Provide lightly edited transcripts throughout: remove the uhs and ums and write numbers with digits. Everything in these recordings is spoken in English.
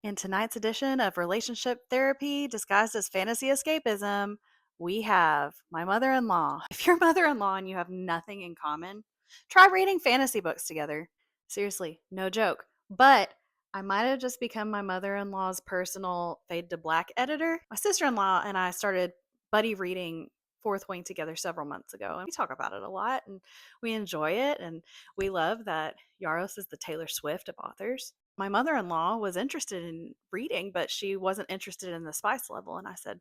In tonight's edition of Relationship Therapy disguised as fantasy escapism, we have my mother in law. If you're mother in law and you have nothing in common, try reading fantasy books together. Seriously, no joke. But I might have just become my mother in law's personal fade to black editor. My sister in law and I started buddy reading Fourth Wing together several months ago, and we talk about it a lot and we enjoy it. And we love that Yaros is the Taylor Swift of authors. My mother-in-law was interested in reading, but she wasn't interested in the spice level. And I said,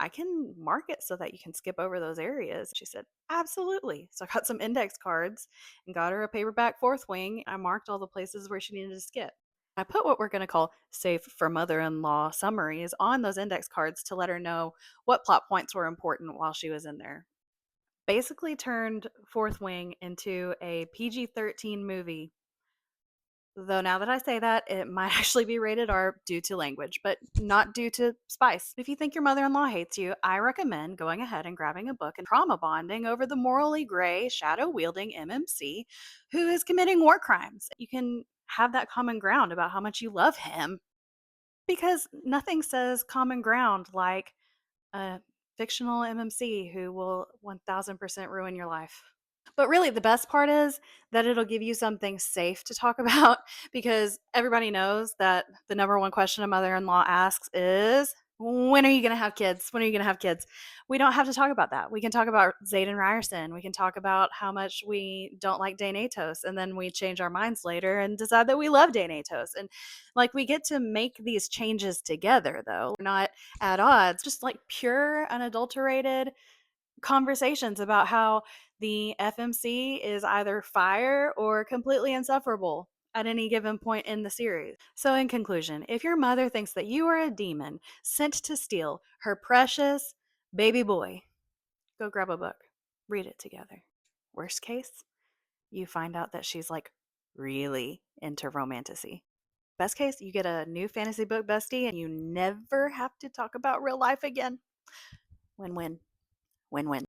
I can mark it so that you can skip over those areas. She said, absolutely. So I got some index cards and got her a paperback Fourth Wing. I marked all the places where she needed to skip. I put what we're going to call safe for mother in law summaries on those index cards to let her know what plot points were important while she was in there. Basically, turned Fourth Wing into a PG-13 movie. Though now that I say that, it might actually be rated R due to language, but not due to spice. If you think your mother in law hates you, I recommend going ahead and grabbing a book and trauma bonding over the morally gray, shadow wielding MMC who is committing war crimes. You can have that common ground about how much you love him because nothing says common ground like a fictional MMC who will 1000% ruin your life. But really, the best part is that it'll give you something safe to talk about because everybody knows that the number one question a mother in law asks is, when are you going to have kids? When are you going to have kids? We don't have to talk about that. We can talk about Zayden Ryerson. We can talk about how much we don't like Dane Atos. And then we change our minds later and decide that we love Dane Atos. And like we get to make these changes together, though. We're not at odds, just like pure, unadulterated conversations about how the FMC is either fire or completely insufferable at any given point in the series. So, in conclusion, if your mother thinks that you are a demon sent to steal her precious baby boy, go grab a book, read it together. Worst case, you find out that she's like really into romantasy. Best case, you get a new fantasy book bestie and you never have to talk about real life again. Win win. Win win.